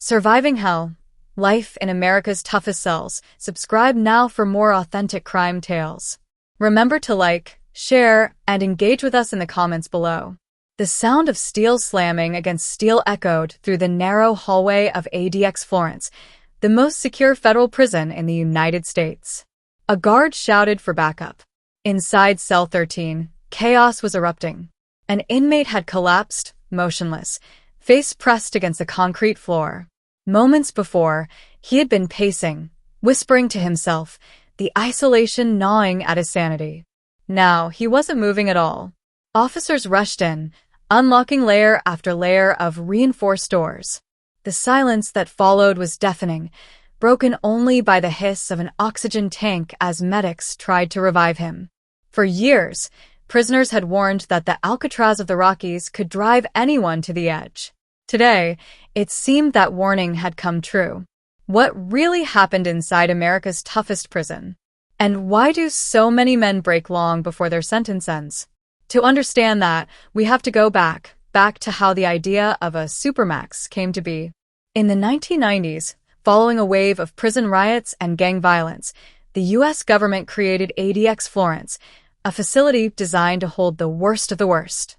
Surviving Hell. Life in America's Toughest Cells. Subscribe now for more authentic crime tales. Remember to like, share, and engage with us in the comments below. The sound of steel slamming against steel echoed through the narrow hallway of ADX Florence, the most secure federal prison in the United States. A guard shouted for backup. Inside cell 13, chaos was erupting. An inmate had collapsed, motionless, face pressed against the concrete floor. Moments before, he had been pacing, whispering to himself, the isolation gnawing at his sanity. Now, he wasn't moving at all. Officers rushed in, unlocking layer after layer of reinforced doors. The silence that followed was deafening, broken only by the hiss of an oxygen tank as medics tried to revive him. For years, prisoners had warned that the Alcatraz of the Rockies could drive anyone to the edge. Today, it seemed that warning had come true. What really happened inside America's toughest prison? And why do so many men break long before their sentence ends? To understand that, we have to go back to how the idea of a Supermax came to be. In the 1990s, following a wave of prison riots and gang violence, the U.S. government created ADX Florence, a facility designed to hold the worst of the worst.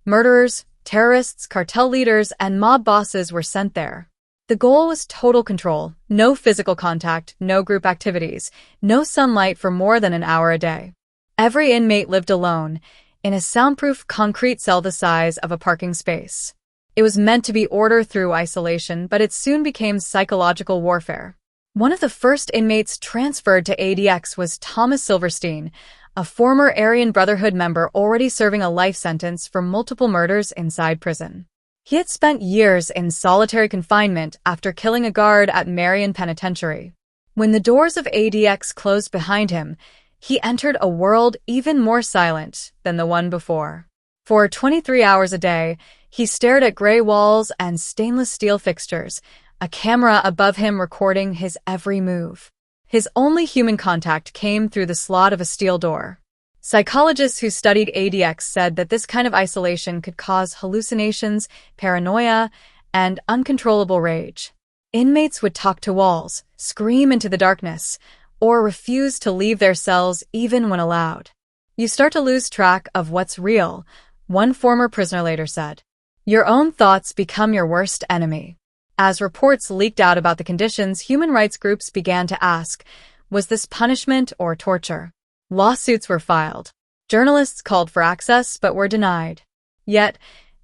Murderers, terrorists, cartel leaders, and mob bosses were sent there. The goal was total control, no physical contact, no group activities, no sunlight for more than an hour a day. Every inmate lived alone, in a soundproof concrete cell the size of a parking space. It was meant to be order through isolation, but it soon became psychological warfare. One of the first inmates transferred to ADX was Thomas Silverstein, a former Aryan Brotherhood member already serving a life sentence for multiple murders inside prison. He had spent years in solitary confinement after killing a guard at Marion Penitentiary. When the doors of ADX closed behind him, he entered a world even more silent than the one before. For 23 hours a day, he stared at gray walls and stainless steel fixtures, a camera above him recording his every move. His only human contact came through the slot of a steel door. Psychologists who studied ADX said that this kind of isolation could cause hallucinations, paranoia, and uncontrollable rage. Inmates would talk to walls, scream into the darkness, or refuse to leave their cells even when allowed. You start to lose track of what's real, one former prisoner later said. Your own thoughts become your worst enemy. As reports leaked out about the conditions, human rights groups began to ask, was this punishment or torture? Lawsuits were filed. Journalists called for access but were denied. Yet,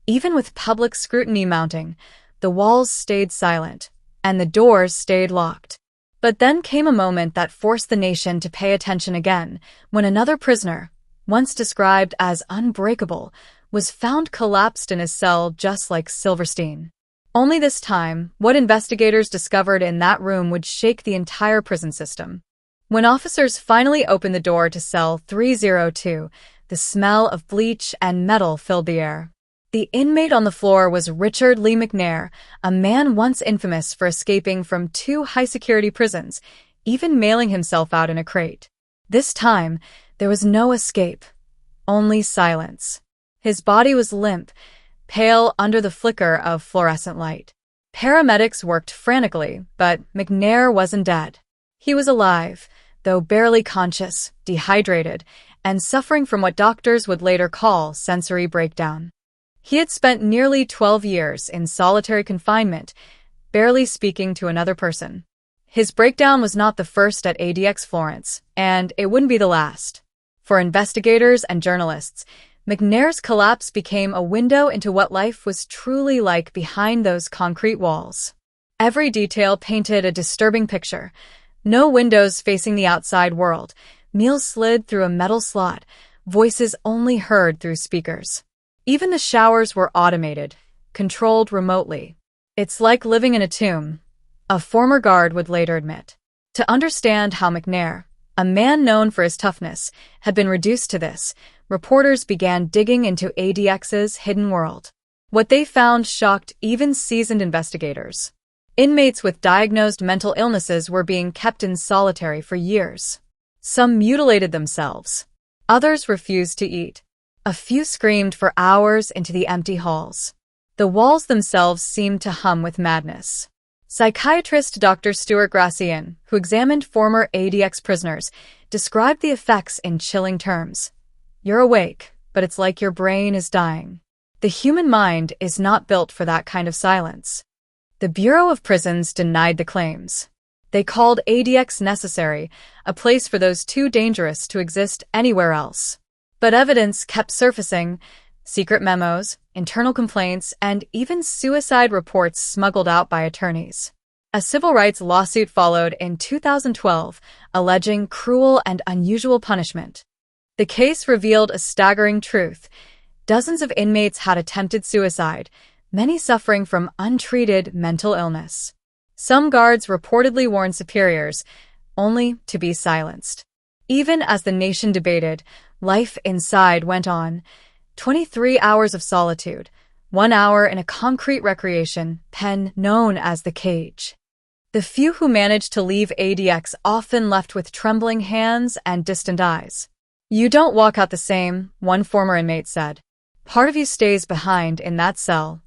even with public scrutiny mounting, the walls stayed silent, and the doors stayed locked. But then came a moment that forced the nation to pay attention again, when another prisoner, once described as unbreakable, was found collapsed in his cell just like Silverstein. Only this time, what investigators discovered in that room would shake the entire prison system. When officers finally opened the door to cell 302, the smell of bleach and metal filled the air. The inmate on the floor was Richard Lee McNair, a man once infamous for escaping from 2 high-security prisons, even mailing himself out in a crate. This time, there was no escape, only silence. His body was limp, pale under the flicker of fluorescent light. Paramedics worked frantically, but McNair wasn't dead. He was alive, though barely conscious, dehydrated, and suffering from what doctors would later call sensory breakdown. He had spent nearly 12 years in solitary confinement, barely speaking to another person. His breakdown was not the first at ADX Florence, and it wouldn't be the last. For investigators and journalists, McNair's collapse became a window into what life was truly like behind those concrete walls. Every detail painted a disturbing picture. No windows facing the outside world. Meals slid through a metal slot. Voices only heard through speakers. Even the showers were automated, controlled remotely. It's like living in a tomb, a former guard would later admit. To understand how McNair, a man known for his toughness, had been reduced to this, reporters began digging into ADX's hidden world. What they found shocked even seasoned investigators. Inmates with diagnosed mental illnesses were being kept in solitary for years. Some mutilated themselves. Others refused to eat. A few screamed for hours into the empty halls. The walls themselves seemed to hum with madness. Psychiatrist Dr. Stuart Gracian, who examined former ADX prisoners, described the effects in chilling terms. You're awake, but it's like your brain is dying. The human mind is not built for that kind of silence. The Bureau of Prisons denied the claims. They called ADX necessary, a place for those too dangerous to exist anywhere else. But evidence kept surfacing: secret memos, internal complaints, and even suicide reports smuggled out by attorneys. A civil rights lawsuit followed in 2012, alleging cruel and unusual punishment. The case revealed a staggering truth. Dozens of inmates had attempted suicide, many suffering from untreated mental illness. Some guards reportedly warned superiors, only to be silenced. Even as the nation debated, life inside went on. 23 hours of solitude, 1 hour in a concrete recreation pen known as the cage. The few who managed to leave ADX often left with trembling hands and distant eyes. "You don't walk out the same," one former inmate said. "Part of you stays behind in that cell."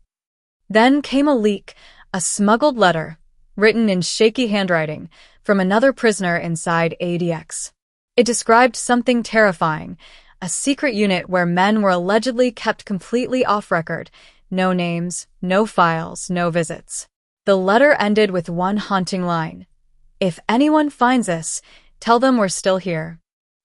Then came a leak, a smuggled letter, written in shaky handwriting, from another prisoner inside ADX. It described something terrifying: a secret unit where men were allegedly kept completely off record. No names, no files, no visits. The letter ended with one haunting line: "If anyone finds us, tell them we're still here."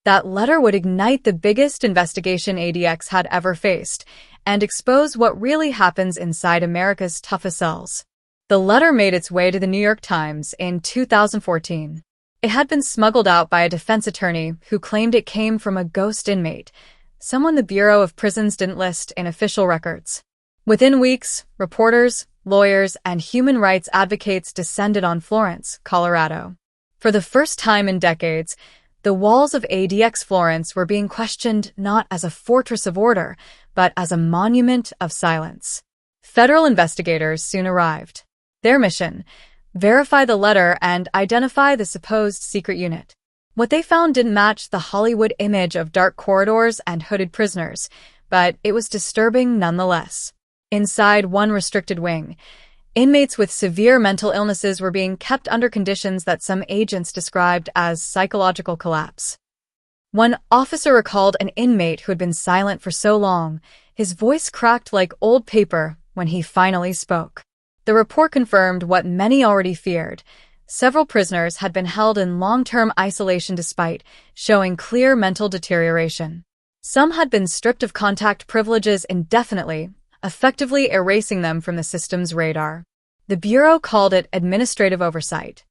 That letter would ignite the biggest investigation ADX had ever faced and expose what really happens inside America's toughest cells. The letter made its way to the New York Times in 2014. It had been smuggled out by a defense attorney who claimed it came from a ghost inmate, someone the Bureau of Prisons didn't list in official records. Within weeks, reporters, lawyers, and human rights advocates descended on Florence, Colorado. For the first time in decades, the walls of ADX Florence were being questioned not as a fortress of order, but as a monument of silence. Federal investigators soon arrived. Their mission: verify the letter and identify the supposed secret unit. What they found didn't match the Hollywood image of dark corridors and hooded prisoners, but it was disturbing nonetheless. Inside one restricted wing, inmates with severe mental illnesses were being kept under conditions that some agents described as psychological collapse. One officer recalled an inmate who had been silent for so long, his voice cracked like old paper when he finally spoke. The report confirmed what many already feared. Several prisoners had been held in long-term isolation despite showing clear mental deterioration. Some had been stripped of contact privileges indefinitely, effectively erasing them from the system's radar. The Bureau called it administrative oversight.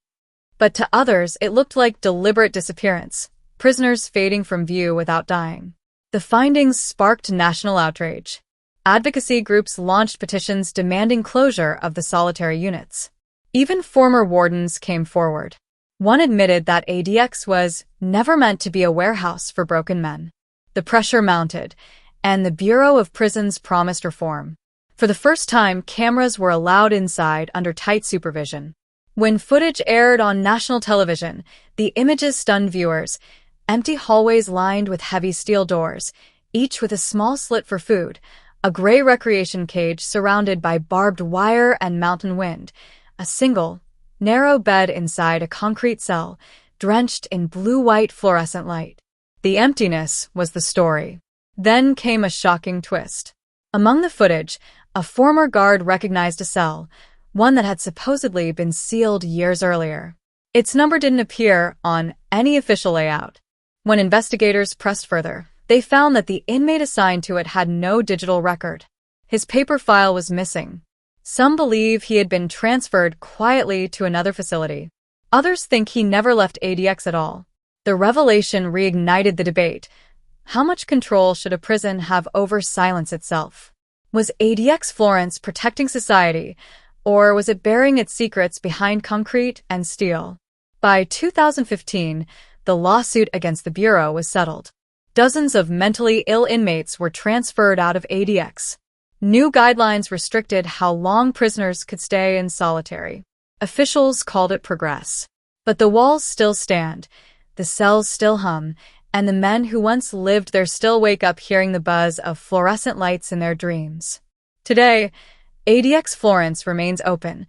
But to others, it looked like deliberate disappearance, prisoners fading from view without dying. The findings sparked national outrage. Advocacy groups launched petitions demanding closure of the solitary units. Even former wardens came forward. One admitted that ADX was never meant to be a warehouse for broken men. The pressure mounted, and the Bureau of Prisons promised reform. For the first time, cameras were allowed inside under tight supervision. When footage aired on national television, the images stunned viewers: empty hallways lined with heavy steel doors, each with a small slit for food, a gray recreation cage surrounded by barbed wire and mountain wind, a single, narrow bed inside a concrete cell, drenched in blue-white fluorescent light. The emptiness was the story. Then came a shocking twist. Among the footage, a former guard recognized a cell, one that had supposedly been sealed years earlier. Its number didn't appear on any official layout. When investigators pressed further, they found that the inmate assigned to it had no digital record. His paper file was missing. Some believe he had been transferred quietly to another facility. Others think he never left ADX at all. The revelation reignited the debate. How much control should a prison have over silence itself? Was ADX Florence protecting society, or was it burying its secrets behind concrete and steel? By 2015, the lawsuit against the Bureau was settled. Dozens of mentally ill inmates were transferred out of ADX. New guidelines restricted how long prisoners could stay in solitary. Officials called it progress. But the walls still stand, the cells still hum, and the men who once lived there still wake up hearing the buzz of fluorescent lights in their dreams. Today, ADX Florence remains open,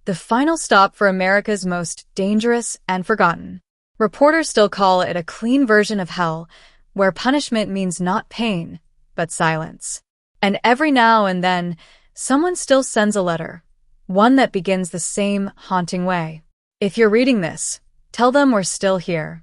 the final stop for America's most dangerous and forgotten. Reporters still call it a clean version of hell, where punishment means not pain, but silence. And every now and then, someone still sends a letter, one that begins the same haunting way. If you're reading this, tell them we're still here.